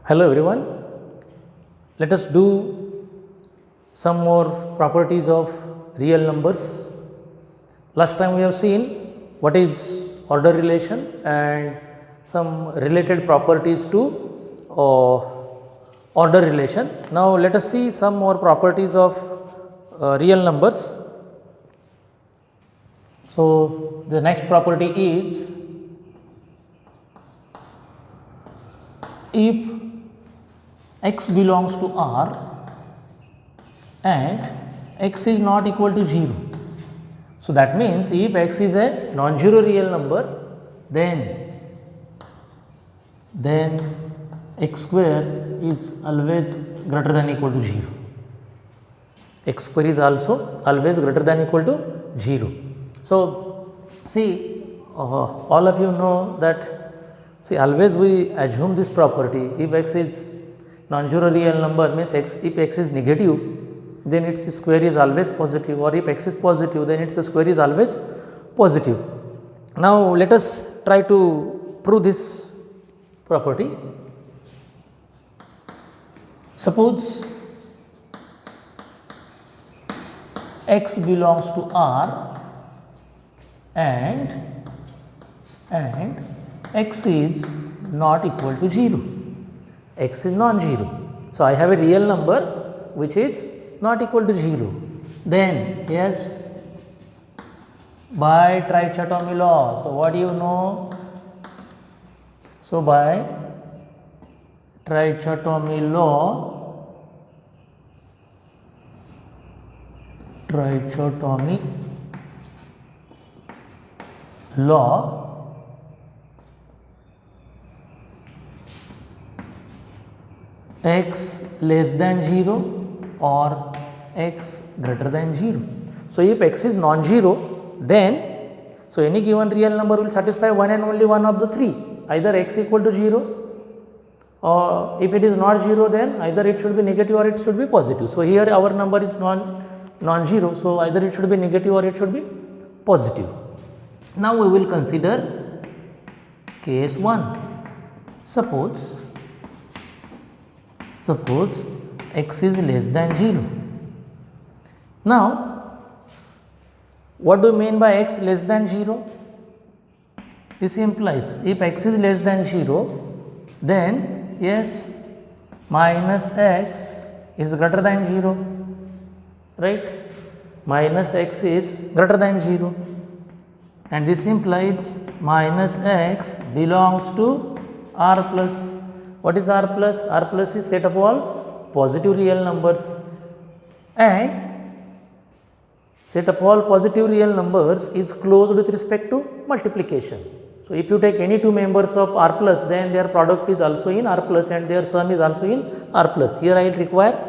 Hello everyone, let us do some more properties of real numbers. Last time we have seen what is order relation and some related properties to order relation. Now let us see some more properties of real numbers. So the next property is, if x belongs to R and x is not equal to 0. So that means if x is a non-zero real number, then x square is always greater than equal to 0. X square is also always greater than equal to 0. So see, all of you know that, see, always we assume this property, if x is non-zero real number means if x is negative, then its square is always positive, or if x is positive, then its square is always positive. Now let us try to prove this property. Suppose x belongs to R and x is not equal to 0. X is non-zero. So I have a real number which is not equal to 0. Then yes, by trichotomy law. So what do you know? So by trichotomy law, x less than 0 or x greater than 0. So if x is non-zero, then so any given real number will satisfy one and only one of the three, either x equal to 0, or if it is not 0, then either it should be negative or it should be positive. So here our number is non-zero, so either it should be negative or it should be positive. Now we will consider case 1. Suppose x is less than 0. Now what do you mean by x less than 0? This implies if x is less than 0, then yes, minus x is greater than 0, right? Minus x is greater than 0, and this implies minus x belongs to R plus. What is R plus? R plus is set of all positive real numbers, and set of all positive real numbers is closed with respect to multiplication. So if you take any two members of R plus, then their product is also in R plus and their sum is also in R plus. Here I will require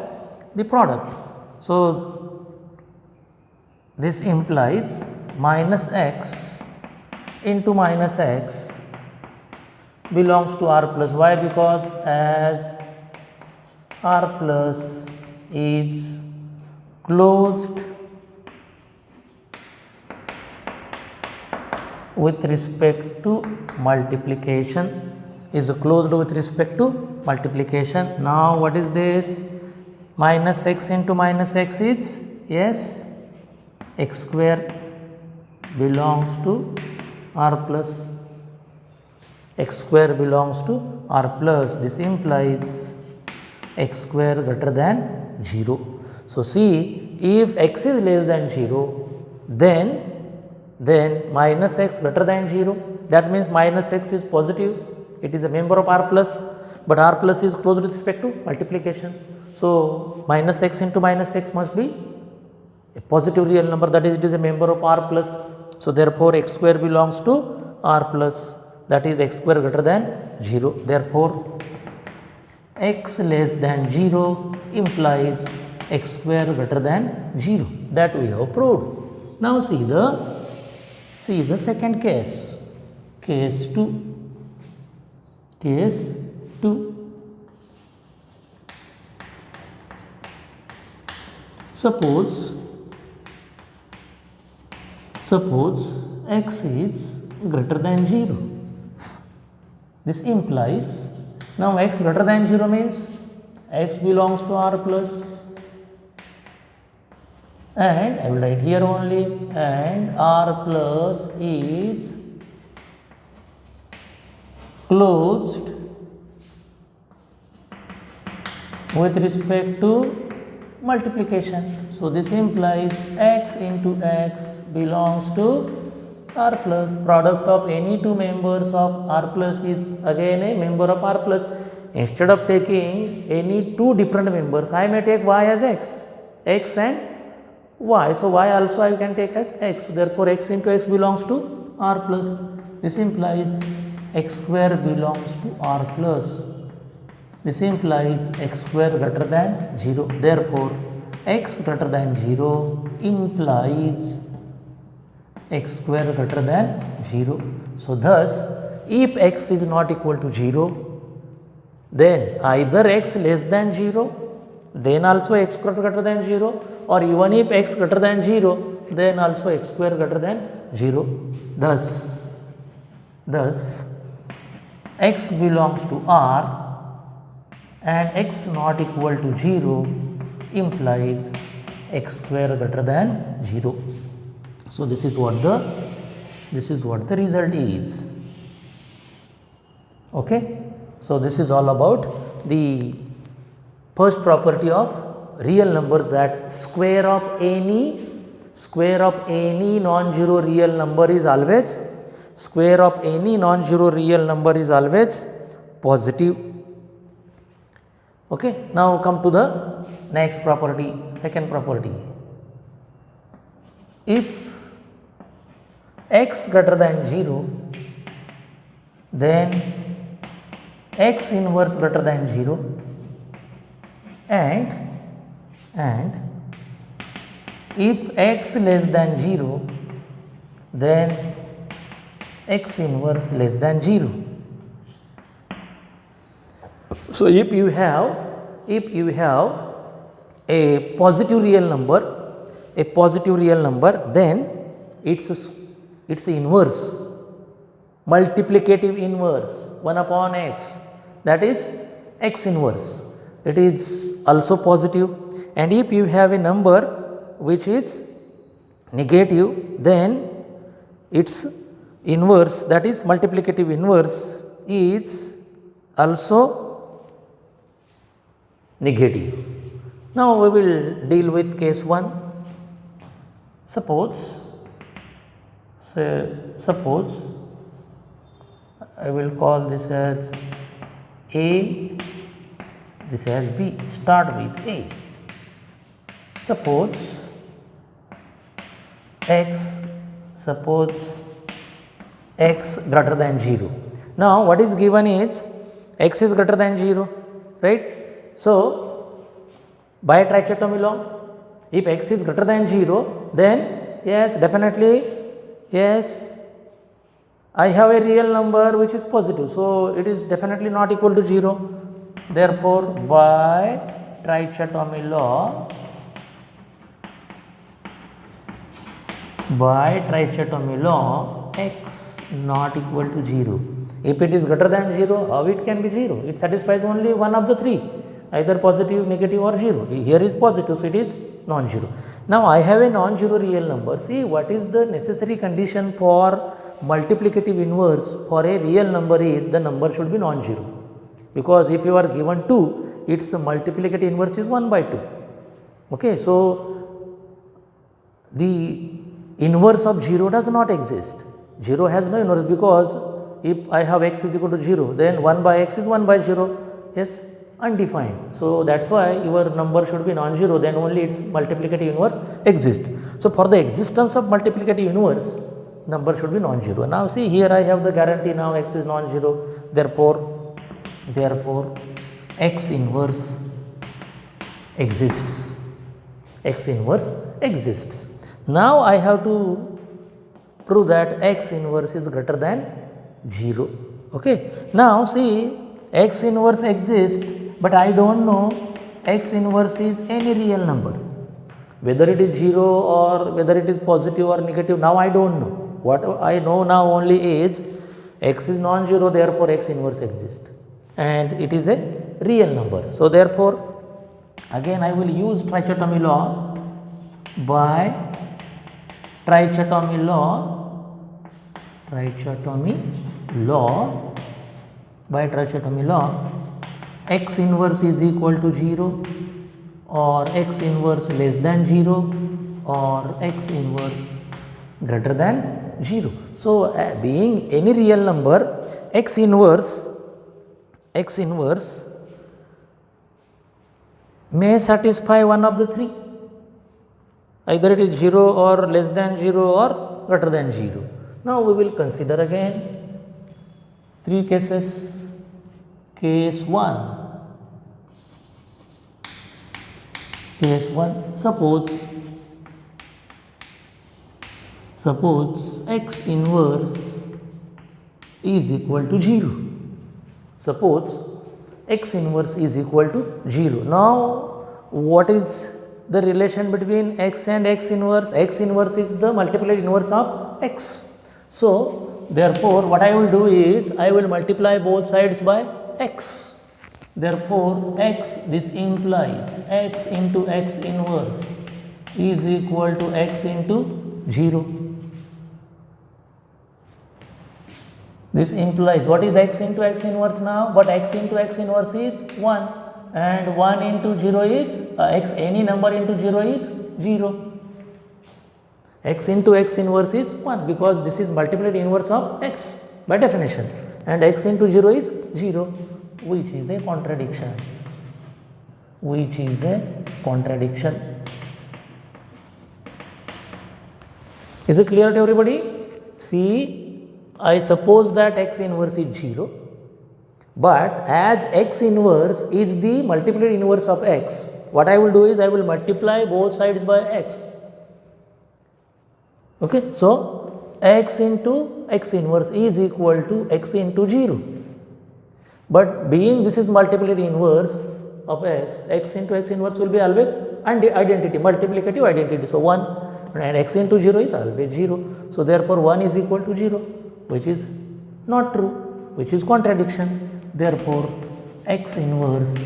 the product. So this implies minus x into minus x belongs to R plus. Why? Because as R plus is closed with respect to multiplication, Now what is this? Minus x into minus x is, yes, x square belongs to R plus. X square belongs to R plus. This implies x square greater than 0. So see, if x is less than 0, then minus x greater than 0. That means minus x is positive. It is a member of R plus, but R plus is closed with respect to multiplication. So minus x into minus x must be a positive real number, that is, it is a member of R plus. So therefore x square belongs to R plus, that is x square greater than 0. Therefore x less than 0 implies x square greater than 0. That we have proved. Now see the second case, case 2. Suppose x is greater than 0. This implies Now x greater than 0 means x belongs to R plus, and I will write here only, and R plus is closed with respect to multiplication. So this implies x into x belongs to R plus. Product of any two members of R plus is again a member of R plus. Instead of taking any two different members, I may take y as x and y. So y also I can take as x. Therefore x into x belongs to R plus. This implies x square belongs to R plus. This implies x square greater than 0. Therefore x greater than 0 implies x square greater than 0. So thus if x is not equal to 0, then either x less than 0, then also x square greater than 0, or even if x greater than 0, then also x square greater than 0. Thus x belongs to R and x not equal to 0 implies x square greater than 0. So this is what the result is. Okay. So this is all about the first property of real numbers, that square of any non-zero real number is always positive. Okay. Now come to the next property, second property. If x greater than 0, then x inverse greater than 0, and if x less than 0, then x inverse less than 0. So if you have a positive real number, then its inverse, multiplicative inverse 1 upon x, that is x inverse, it is also positive. And if you have a number which is negative, then its inverse, that is multiplicative inverse, is also negative. Now we will deal with case 1. Suppose I will call this as A, this as B. Start with A. Suppose x greater than 0. Now what is given is x is greater than 0, right? So by trichotomy law, if x is greater than 0, then yes, definitely yes, I have a real number which is positive, so it is definitely not equal to 0. Therefore by trichotomy law, x not equal to 0. If it is greater than 0, how it can be 0? It satisfies only one of the three, either positive, negative or 0. Here is positive, so it is non-zero. Now I have a non-zero real number. See, what is the necessary condition for multiplicative inverse for a real number is the number should be non-zero, because if you are given 2, its multiplicative inverse is 1 by 2. Okay, so the inverse of 0 does not exist. 0 has no inverse, because if I have x is equal to 0, then 1 by x is 1 by 0. Yes, undefined. So that's why your number should be non-zero, then only its multiplicative inverse exists. So for the existence of multiplicative inverse, number should be non-zero. Now see, here I have the guarantee, now x is non-zero, therefore x inverse exists. Now I have to prove that x inverse is greater than 0. Okay. Now see, x inverse exists, but I don't know x inverse is any real number, whether it is 0 or whether it is positive or negative. Now I don't know. What I know now only is x is non-zero, therefore x inverse exists. and it is a real number. So therefore again I will use trichotomy law. By trichotomy law, x inverse is equal to 0 or x inverse less than 0 or x inverse greater than 0. So being any real number, x inverse may satisfy one of the three, either it is 0 or less than 0 or greater than 0. Now we will consider again 3 cases. Case 1, suppose x inverse is equal to 0. Suppose x inverse is equal to 0. Now what is the relation between x and x inverse? X inverse is the multiplied inverse of x. So therefore what I will do is I will multiply both sides by x. Therefore this implies x into x inverse is equal to x into 0. This implies what is x into x inverse now? But x into x inverse is 1, and 1 into 0 is x, any number into 0 is 0. X into x inverse is 1 because this is multiplied inverse of x by definition, and x into 0 is 0, which is a contradiction. Is it clear to everybody? See, I suppose that x inverse is 0, but as x inverse is the multiplied inverse of x, what I will do is I will multiply both sides by x. Okay, so x into x inverse is equal to x into 0, but being this is multiplied inverse of x, x into x inverse will be always identity, multiplicative identity. So 1, and x into 0 is always 0. So therefore 1 is equal to 0, which is not true, which is contradiction. Therefore x inverse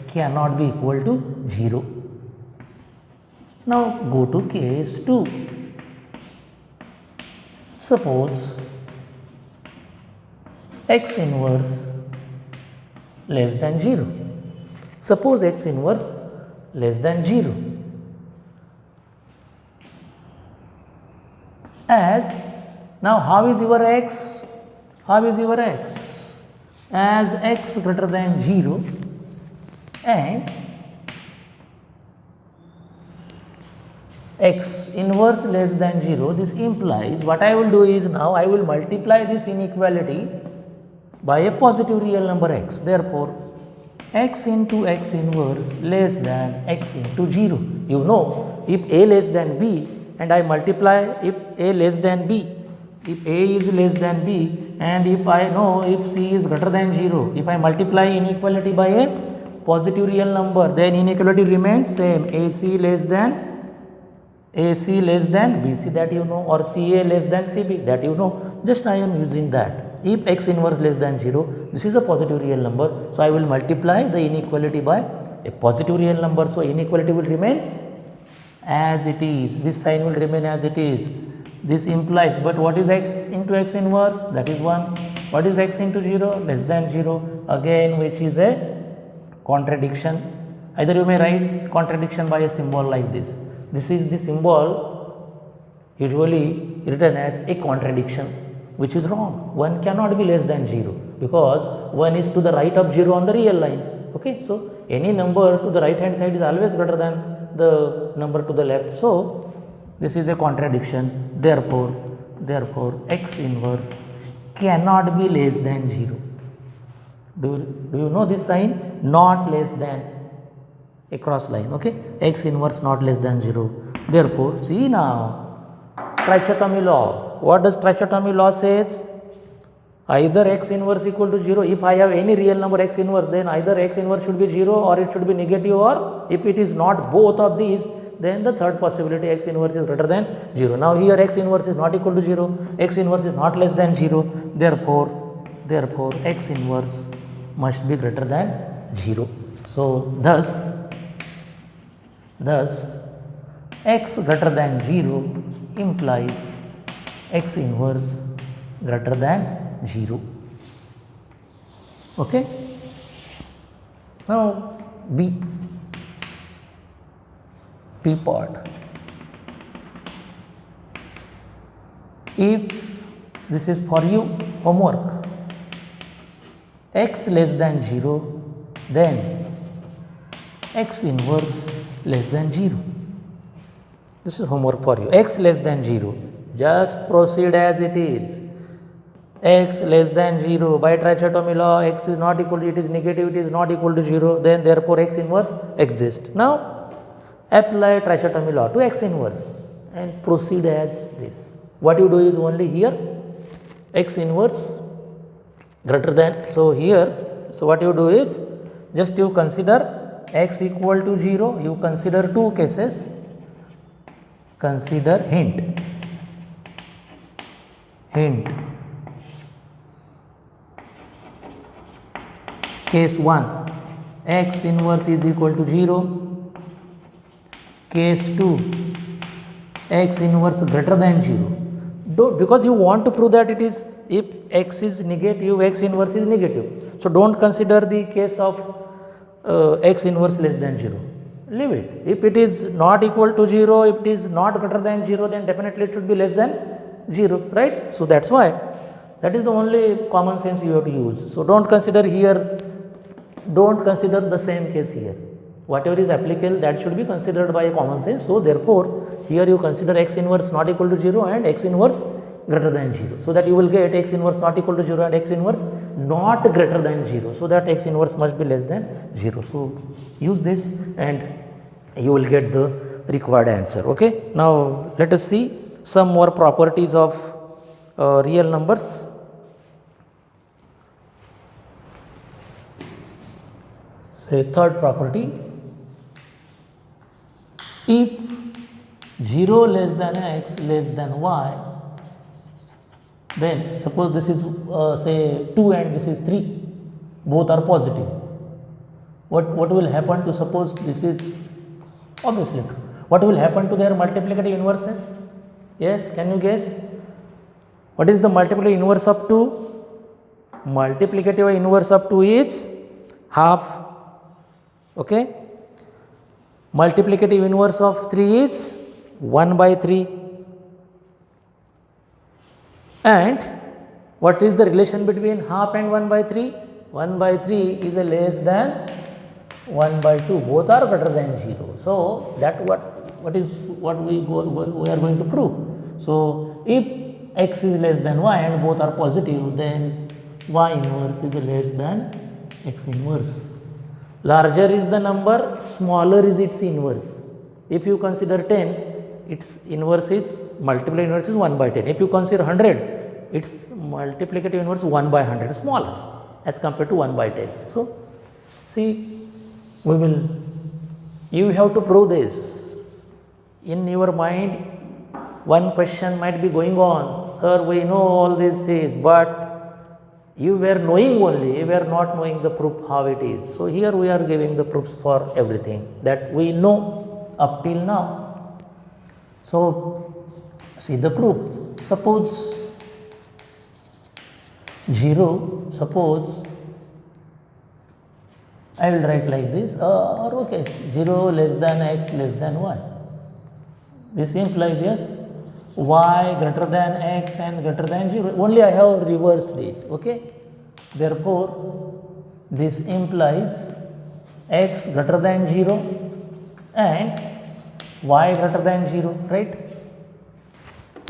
cannot be equal to 0. Now go to case 2. Suppose x inverse less than 0. Suppose x inverse less than 0. As now how is your x? As x greater than 0 and x inverse less than 0, this implies what I will do is now I will multiply this inequality by a positive real number x. Therefore x into x inverse less than x into 0. You know, if a less than b and I multiply if a less than b, if a is less than b, and if I know if c is greater than 0, if I multiply inequality by a positive real number, then inequality remains same, ac less than bc, that you know, or ca less than cb, that you know. Just I am using that. If x inverse less than 0, this is a positive real number, so I will multiply the inequality by a positive real number, so inequality will remain as it is, this sign will remain as it is. This implies, but what is x into x inverse? That is 1. What is x into 0? Less than 0, again, which is a contradiction. Either you may write contradiction by a symbol like this. This is the symbol usually written as a contradiction, which is wrong. 1 cannot be less than 0 because 1 is to the right of 0 on the real line. Okay, so any number to the right hand side is always greater than the number to the left. So this is a contradiction. Therefore x inverse cannot be less than 0. Do you know this sign? Not less than, a cross line. Okay, x inverse not less than 0. Therefore see now, trichotomy law. What does trichotomy law says? Either x inverse equal to 0, if I have any real number x inverse, then either x inverse should be 0 or it should be negative, or if it is not both of these, then the third possibility x inverse is greater than 0. Now here x inverse is not equal to 0, x inverse is not less than 0, therefore therefore x inverse must be greater than 0. So thus x greater than 0 implies x inverse greater than 0. Okay. Now B part. If this is for you homework, x less than 0, then x inverse less than 0. This is homework for you. X less than 0, just proceed as it is. X less than 0, by trichotomy law, x is not equal to, it is negative, it is not equal to 0, then therefore x inverse exists. Now apply trichotomy law to x inverse and proceed as this. What you do is only here x inverse greater than, so here, so what you do is just you consider x equal to 0, you consider two cases, consider hint. Case 1, x inverse is equal to 0. Case 2, x inverse greater than 0. Don't, because you want to prove that it is, if x is negative, x inverse is negative. So don't consider the case of x inverse less than 0. Leave it. If it is not equal to 0, if it is not greater than 0, then definitely it should be less than 0, right? So that's why, that is the only common sense you have to use. So don't consider here, don't consider the same case here. Whatever is applicable, that should be considered by common sense. So therefore, here you consider x inverse not equal to 0 and x inverse greater than 0. So that you will get x inverse not equal to 0 and x inverse not greater than 0. So that x inverse must be less than 0. So use this and you will get the required answer. Okay. Now let us see some more properties of real numbers. Say third property, if 0 less than x less than y, then suppose this is say 2 and this is 3, both are positive. What will happen to, suppose this is obviously true, what will happen to their multiplicative inverses? Yes, can you guess? What is the multiplicative inverse of 2? Multiplicative inverse of 2 is half. Okay. Multiplicative inverse of 3 is 1 by 3. And what is the relation between half and 1 by 3? 1 by 3 is a less than 1 by 2. Both are greater than 0. So that what we are going to prove. So if x is less than y and both are positive, then y inverse is less than x inverse. Larger is the number, smaller is its inverse. If you consider 10, its inverse is, multiplicative inverse is 1 by 10. If you consider 100, its multiplicative inverse 1 by 100, smaller as compared to 1 by 10. So, see, you have to prove this. In your mind, one question might be going on, sir, we know all these things, but you were knowing only, you were not knowing the proof how it is. So here we are giving the proofs for everything that we know up till now. So see the proof. Suppose 0, suppose I will write like this, or okay, 0 less than x less than y. This implies yes, y greater than x and greater than 0. Only I have reversed it. Okay. Therefore, this implies x greater than 0 and y greater than 0, right?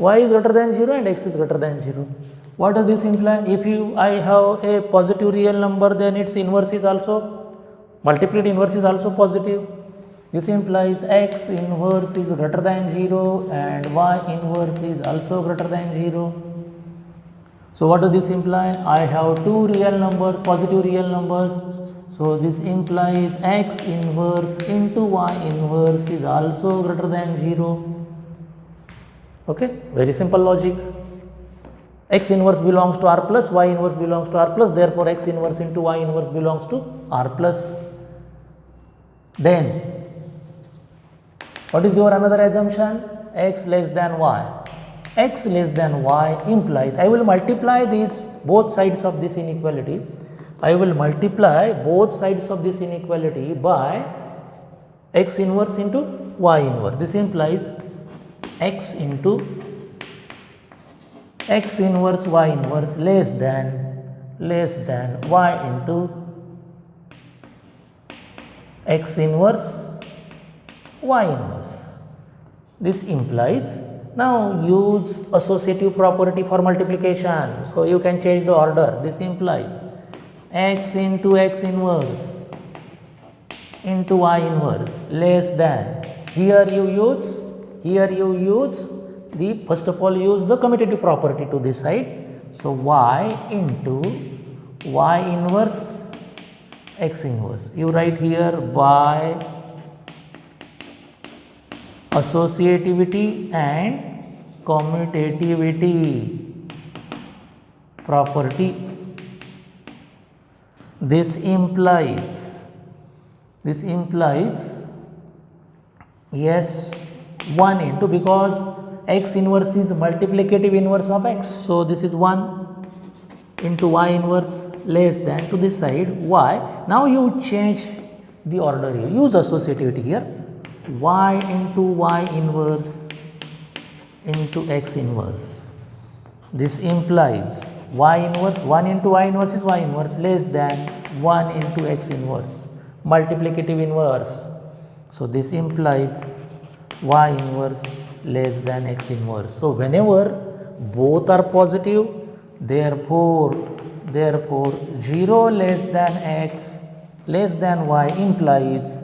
Y is greater than 0 and x is greater than 0. What does this imply? If I have a positive real number, then its inverse is also, multiplicative inverse is also positive. This implies x inverse is greater than 0 and y inverse is also greater than 0. So what does this imply? I have two real numbers, positive real numbers. So this implies x inverse into y inverse is also greater than 0. Okay, very simple logic. x inverse belongs to r plus, y inverse belongs to r plus, therefore x inverse into y inverse belongs to r plus. Then what is your another assumption? X less than y. X less than y implies, I will multiply these both sides of this inequality. I will multiply both sides of this inequality by x inverse into y inverse. This implies x into x inverse y inverse less than y into x inverse y inverse. This implies, now use associative property for multiplication. So, you can change the order. This implies x into x inverse into y inverse less than, here you use the, first of all use the commutative property to this side. So, y into y inverse x inverse, you write here by associativity and commutativity property. This implies yes 1 into, because x inverse is multiplicative inverse of x. So, this is 1 into y inverse less than, to this side y. Now, you change the order here, use associativity here, y into y inverse into x inverse. This implies y inverse, 1 into y inverse is y inverse less than 1 into x inverse, multiplicative inverse. So, this implies y inverse less than x inverse. So, whenever both are positive, therefore 0 less than x less than y implies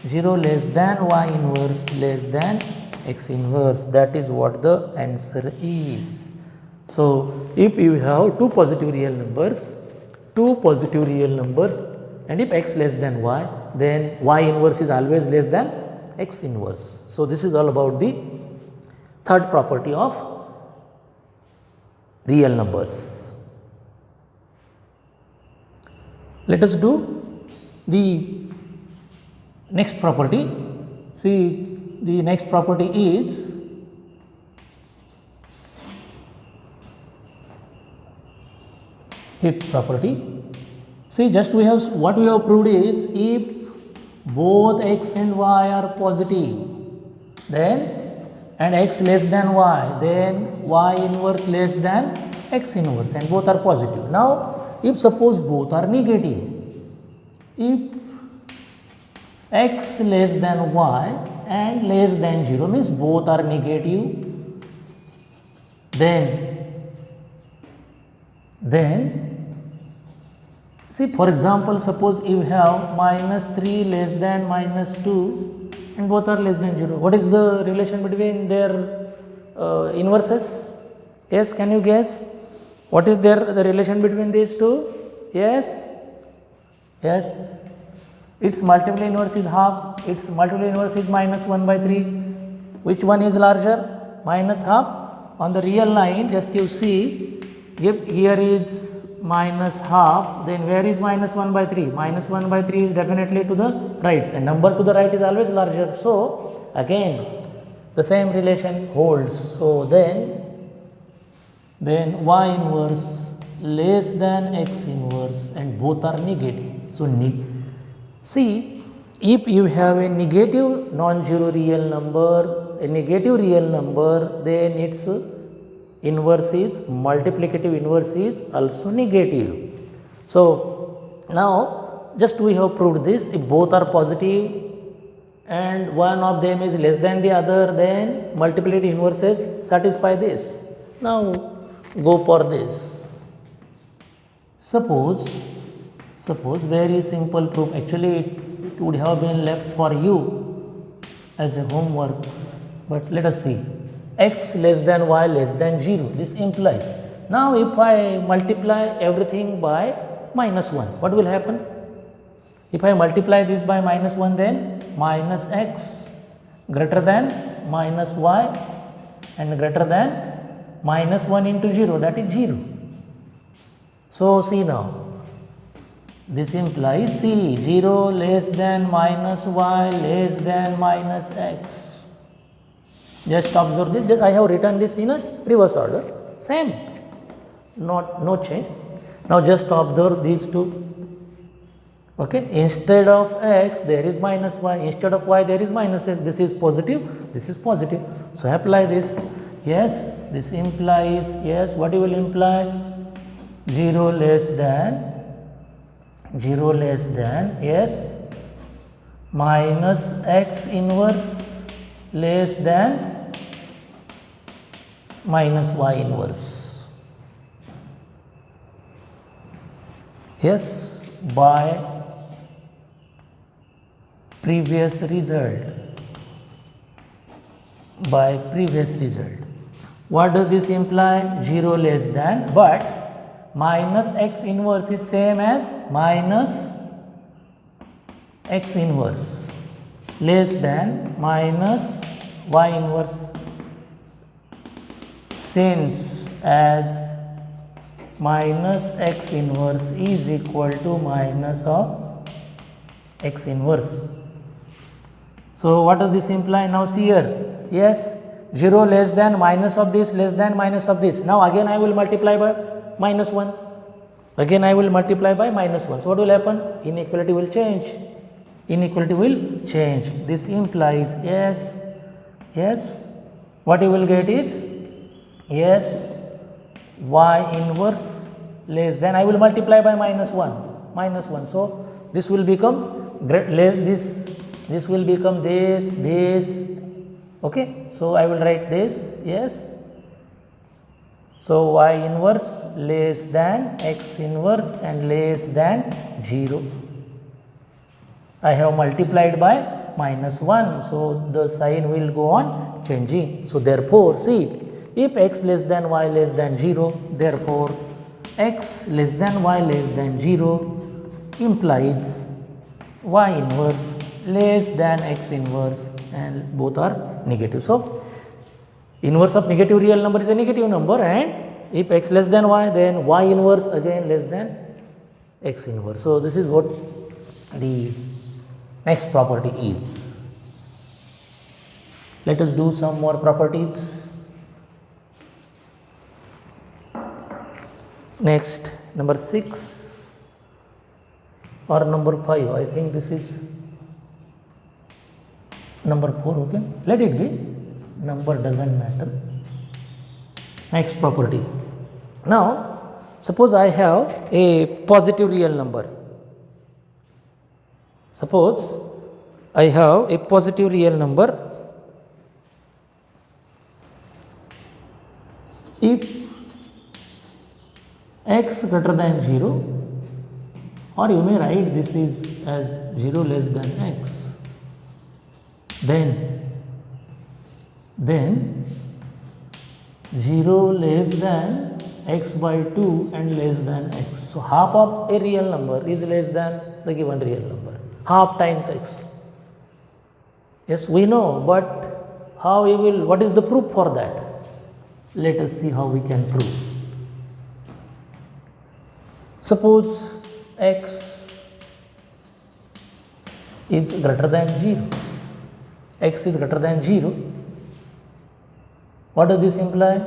0 less than y inverse less than x inverse. That is what the answer is. So, if you have two positive real numbers and if x less than y, then y inverse is always less than x inverse. So, this is all about the third property of real numbers. Let us do the next property. See, the next property is fifth property. See, just what we have proved is, if both x and y are positive, then and x less than y, then y inverse less than x inverse, and both are positive. Now, if suppose both are negative, if x less than y and less than 0 means both are negative, then see, for example, suppose you have minus 3 less than minus 2 and both are less than 0. What is the relation between their inverses? Yes, can you guess? What is the relation between these two? Yes, its multiple inverse is half, its multiple inverse is minus 1 by 3. Which one is larger? Minus half. On the real line, just you see, if here is minus half, then where is minus 1 by 3? Minus 1 by 3 is definitely to the right, and number to the right is always larger. So, again the same relation holds. So, then y inverse less than x inverse and both are negative. So, see, if you have a negative non-zero real number, then its inverse is, multiplicative inverse is also negative. So, now just we have proved this, if both are positive and one of them is less than the other, then multiplicative inverses satisfy this. Now, go for this. Suppose very simple proof, actually it would have been left for you as a homework, but let us see. X less than y less than 0, this implies, now if I multiply everything by minus 1, what will happen? If I multiply this by minus 1, then minus x greater than minus y and greater than minus 1 into 0, that is 0. So see now, this implies C, 0 less than minus y less than minus x. Just observe this, I have written this in a reverse order, same, no change. Now just observe these two. Okay, instead of x there is minus y, instead of y there is minus x, this is positive, this is positive. So apply this, yes, this implies, yes, what you will imply? 0 less than, yes, minus x inverse less than minus y inverse. Yes, by previous result. What does this imply? 0 less than, but minus x inverse is same as minus x inverse less than minus y inverse, since as minus x inverse is equal to minus of x inverse. So what does this imply? Now see here, yes, 0 less than minus of this less than minus of this. Now again I will multiply by minus 1. Again I will multiply by minus 1. So what will happen? Inequality will change. This implies, yes, what you will get is, yes, y inverse less than, I will multiply by minus 1. So this will become this will become this. Okay, so I will write this, yes. So y inverse less than x inverse and less than 0. I have multiplied by minus 1, so the sign will go on changing. So therefore, see, if x less than y less than 0, therefore x less than y less than 0 implies y inverse less than x inverse, and both are negative. So inverse of negative real number is a negative number, and if x less than y, then y inverse again less than x inverse. So this is what the next property is. Let us do some more properties. Next, number 6 or number 5, I think this is number 4, okay, let it be, number doesn't matter. Next property. Now suppose I have a positive real number. Suppose I have a positive real number. If x greater than 0, or you may write this is as 0 less than x, then 0 less than x by 2 and less than x. So half of a real number is less than the given real number, half times x. Yes, we know, but how we will, what is the proof for that? Let us see how we can prove. Suppose x is greater than 0, x is greater than 0. What does this imply?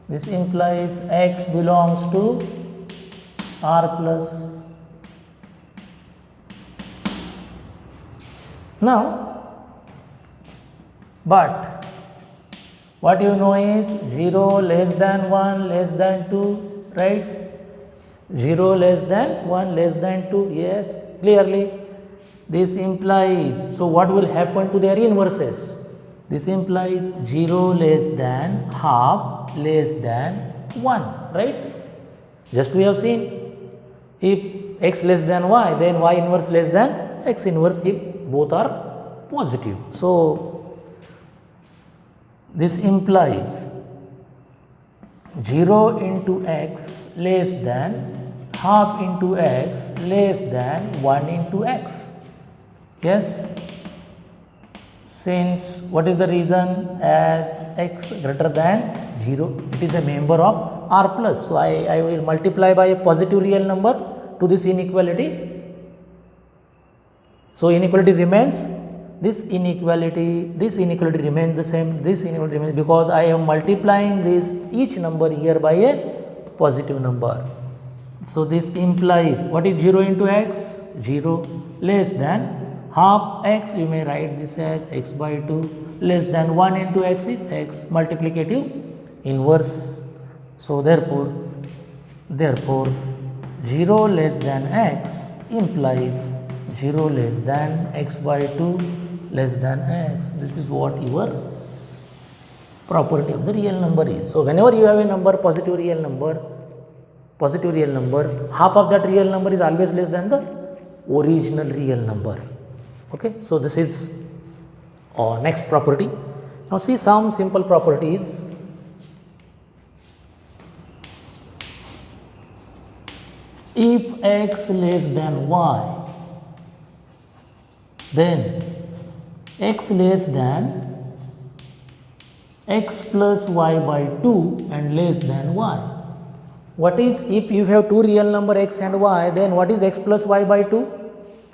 This implies x belongs to R plus. Now, but what you know is 0 less than 1 less than 2, right? 0 less than 1 less than 2, yes, clearly. This implies, so what will happen to their inverses? This implies 0 less than half less than 1, right? Just we have seen, if x less than y, then y inverse less than x inverse if both are positive. So this implies 0 into x less than half into x less than 1 into x. Yes. since what is the reason, as x greater than 0, it is a member of R plus. So, I will multiply by a positive real number to this inequality. So, inequality remains, this inequality remains the same, this inequality remains, because I am multiplying this each number here by a positive number. So, this implies what is 0 into x? 0 less than half x, you may write this as x by 2, less than 1 into x is x multiplicative inverse. So, therefore 0 less than x implies 0 less than x by 2 less than x. This is what your property of the real number is. So, whenever you have a number, positive real number, half of that real number is always less than the original real number. Okay. So, this is next property. Now, see some simple properties. If x less than y, then x less than x plus y by 2 and less than y. What is, if you have two real number x and y, then what is x plus y by 2?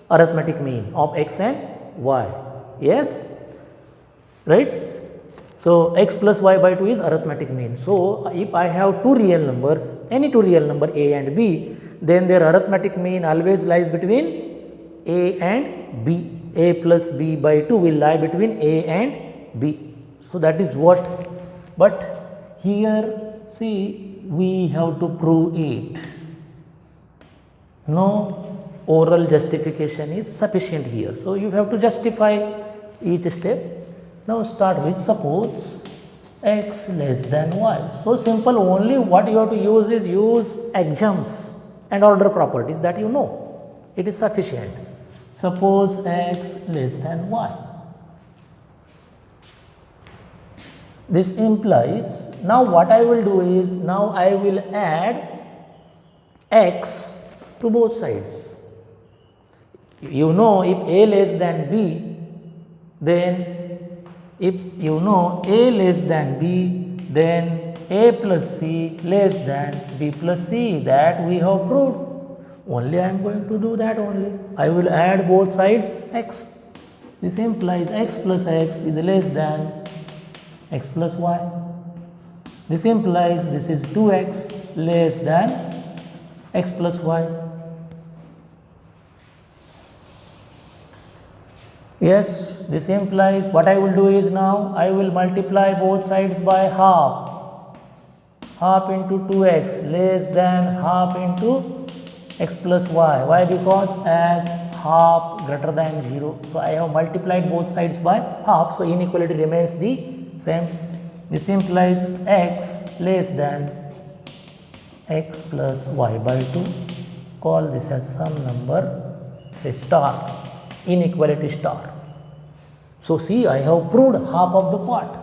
Arithmetic mean of x and y. Yes, right? So, x plus y by 2 is arithmetic mean. So, if I have two real numbers, any two real number a and b, then their arithmetic mean always lies between a and b. A plus b by 2 will lie between a and b. So, that is what, but here see, we have to prove it. No oral justification is sufficient here. So, you have to justify each step. Now, start with suppose x less than y. So, simple, only what you have to use is use axioms and order properties that you know. It is sufficient. Suppose x less than y. This implies, now what I will do is, now I will add x to both sides. You know, if a less than b, then if you know a less than b, then a plus c less than b plus c, that we have proved. Only I am going to do that only. I will add both sides x. This implies x plus x is less than x plus y. This implies this is 2x less than x plus y. Yes, this implies what I will do is, now I will multiply both sides by half. Half into 2x less than half into x plus y. Why? Because x half greater than 0. So, I have multiplied both sides by half. So, inequality remains the same. This implies x less than x plus y by 2. Call this as some number, say star, inequality star. So, see, I have proved half of the part.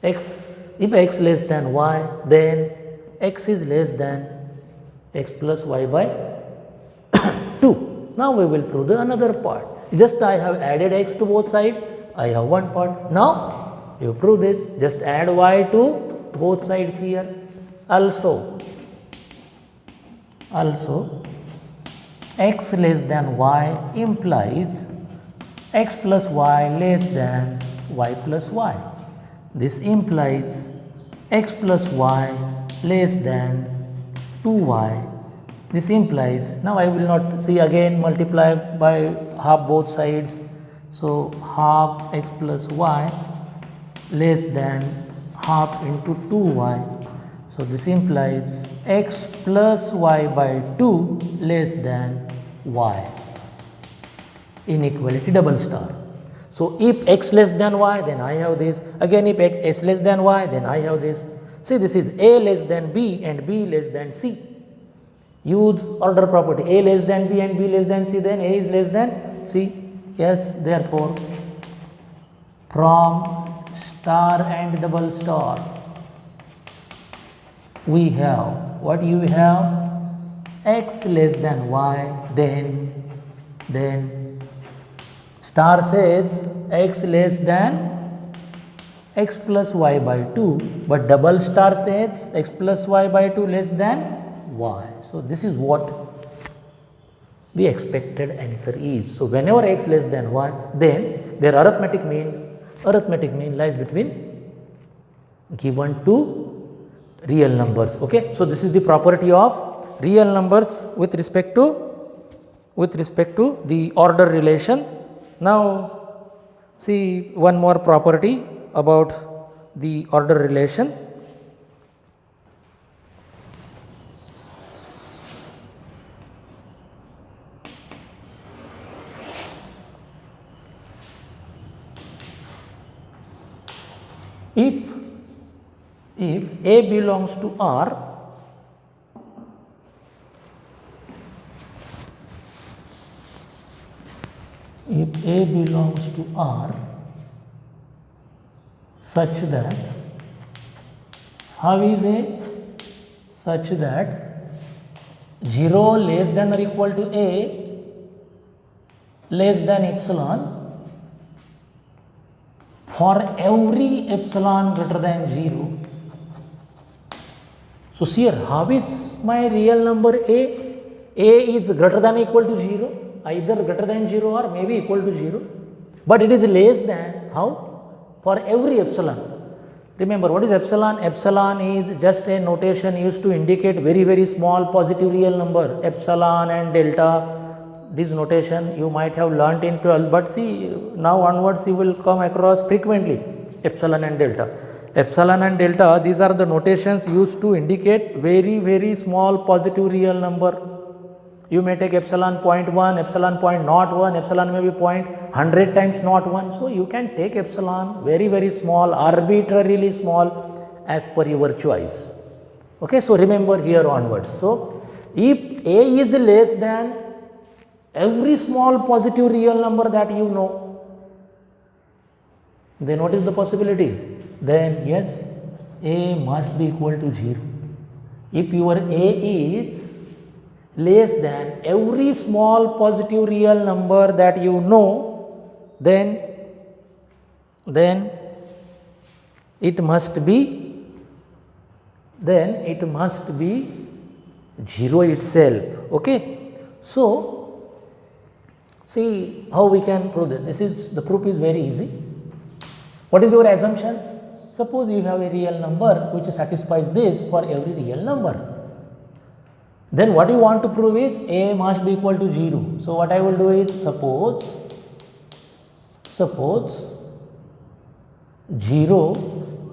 X, if x less than y, then x is less than x plus y by 2. Now, we will prove the another part. Just I have added x to both sides, I have one part. Now, you prove this, just add y to both sides here. Also x less than y implies x plus y less than y plus y. This implies x plus y less than 2y. This implies, now I will not see again, multiply by half both sides. So, half x plus y less than half into 2y. So, this implies x plus y by 2 less than y. Inequality double star. So, if x less than y, then I have this. Again, if x less than y, then I have this. See, this is a less than b and b less than c. Use order property, a less than b and b less than c, then a is less than c. Yes, therefore, from star and double star, we have, what you have, x less than y, then star says x less than x plus y by 2, but double star says x plus y by 2 less than y. So, this is what the expected answer is. So, whenever x less than y, then their arithmetic mean lies between given two real numbers. Okay. So, this is the property of real numbers with respect to the order relation. Now, see one more property about the order relation. If A belongs to R, if A belongs to R such that, how is A? Such that 0 less than or equal to A less than epsilon for every epsilon greater than 0. So, here how is my real number A? A is greater than or equal to 0, either greater than 0 or maybe equal to 0, but it is less than how? For every epsilon. Remember what is epsilon? Epsilon is just a notation used to indicate very small positive real number. Epsilon and delta, this notation you might have learnt in 12, but see now onwards you will come across frequently epsilon and delta. Epsilon and delta, these are the notations used to indicate very small positive real number. You may take epsilon 0.1, epsilon 0.01, epsilon may be 0.100 times not 1. So, you can take epsilon very small, arbitrarily small as per your choice. Okay. So, remember here onwards. So, if A is less than every small positive real number that you know, then what is the possibility? Then yes, A must be equal to 0. If your A is less than every small positive real number that you know, then it must be 0 itself. Okay. So, see how we can prove this. The proof is very easy. What is your assumption? Suppose you have a real number which satisfies this for every real number. Then what you want to prove is A must be equal to 0. So, what I will do is suppose 0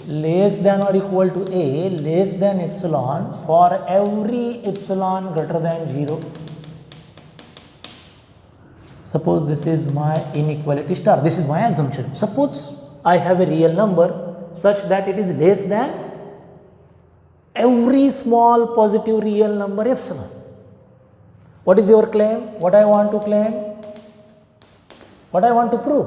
less than or equal to A less than epsilon for every epsilon greater than 0. Suppose this is my inequality star, this is my assumption. Suppose I have a real number such that it is less than every small positive real number epsilon. What is your claim? What I want to claim? What I want to prove?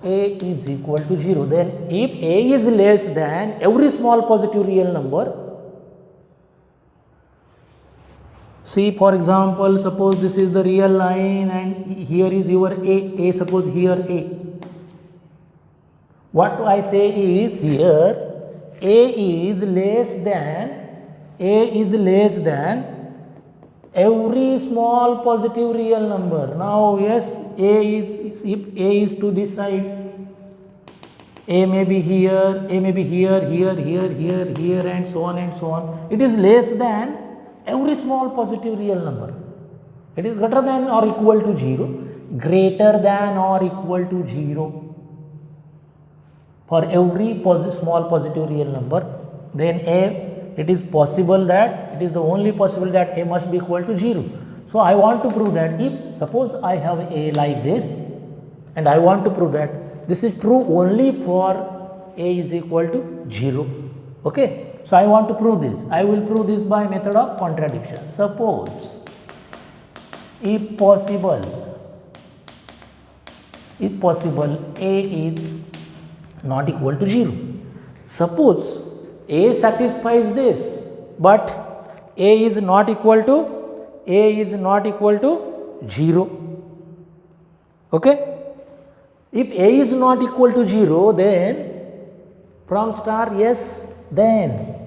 A is equal to 0. Then if A is less than every small positive real number, see for example, suppose this is the real line and here is your A, suppose here A. What I say is here A is less than every small positive real number. Now yes, if A is to this side, A may be here, A may be here and so on and so on. It is less than every small positive real number. It is greater than or equal to 0, greater than or equal to 0 for every small positive real number. Then it is the only possible that A must be equal to 0. So, I want to prove that if suppose I have A like this and I want to prove that this is true only for A is equal to 0. Okay. So, I want to prove this. I will prove this by method of contradiction. Suppose if possible A is not equal to 0. Suppose A satisfies this, but A is not equal to 0. Okay. If a is not equal to 0, then from star, yes, then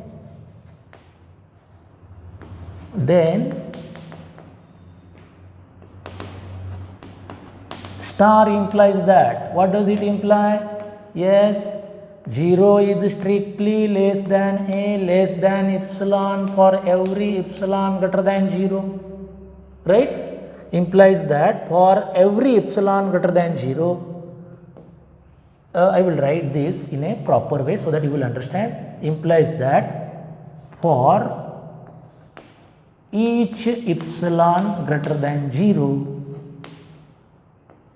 star implies that. What does it imply? Yes, 0 is strictly less than a less than epsilon for every epsilon greater than 0, right? Implies that for every epsilon greater than 0, I will write this in a proper way so that you will understand. Implies that for each epsilon greater than 0,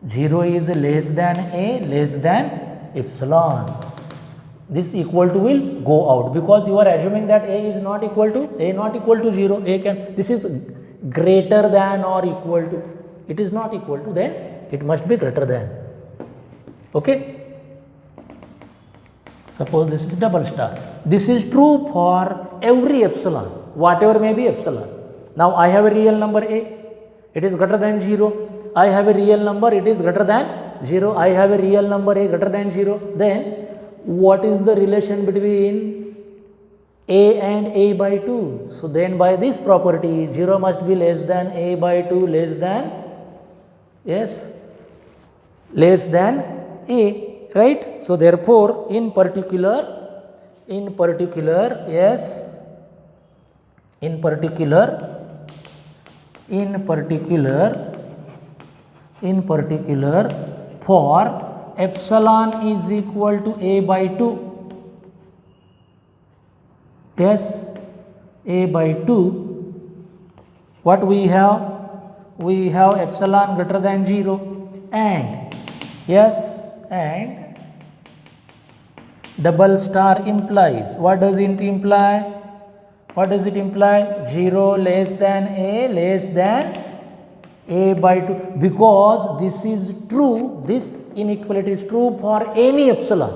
0 is less than a less than epsilon. This equal to will go out because you are assuming that a is not equal to 0. A can, this is greater than or equal to. It is not equal to, then it must be greater than. Okay. Suppose this is double star. This is true for every epsilon, whatever may be epsilon. Now I have a real number a, it is greater than 0. I have a real number, it is greater than 0. I have a real number a greater than 0. Then what is the relation between a and a by 2? So then by this property, 0 must be less than a by 2 less than, yes, less than a. Right? So therefore, in particular, yes, in particular, for epsilon is equal to a by 2, yes, a by 2, what we have? We have epsilon greater than 0 and, yes, and double star implies, what does it imply? What does it imply? 0 less than a by 2, because this is true, this inequality is true for any epsilon.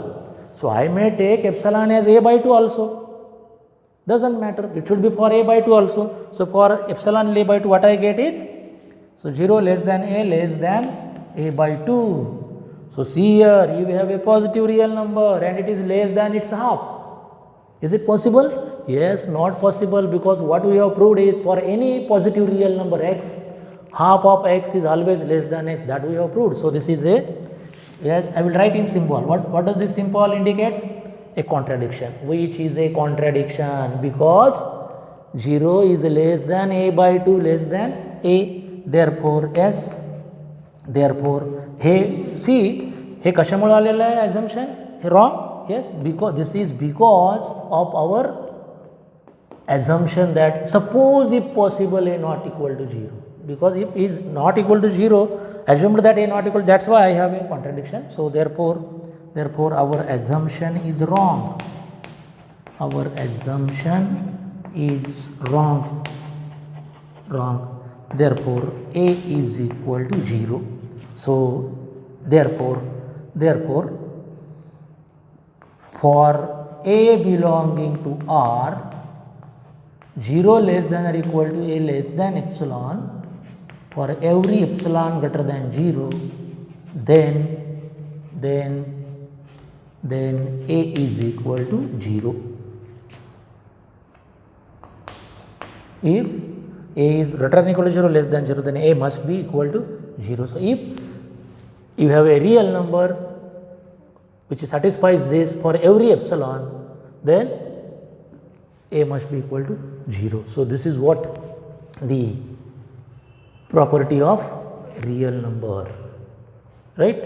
So I may take epsilon as a by 2 also, doesn't matter, it should be for a by 2 also. So for epsilon a by 2, what I get is, so 0 less than a by 2. So see here, you have a positive real number and it is less than its half. Is it possible? Yes, not possible, because what we have proved is for any positive real number x, half of x is always less than x, that we have proved. So this is a, yes, I will write in symbol. What does this symbol indicates? A contradiction, which is a contradiction because 0 is less than a by 2 less than a. Therefore, yes, therefore, hey see, हे कशामुळे आलेलं आहे assumption? Hey wrong? Yes, because this is because of our assumption that suppose if possible a not equal to 0. Because if is not equal to 0, assumed that a not equal, that's why I have a contradiction. So therefore our assumption is wrong. Our assumption is wrong. Therefore a is equal to 0. So therefore for a belonging to R, 0 less than or equal to a less than epsilon, for every epsilon greater than 0, then a is equal to 0. If a is greater than or equal to 0, less than 0, then a must be equal to 0. So if you have a real number which satisfies this for every epsilon, then a must be equal to 0. So this is what the property of real number, right?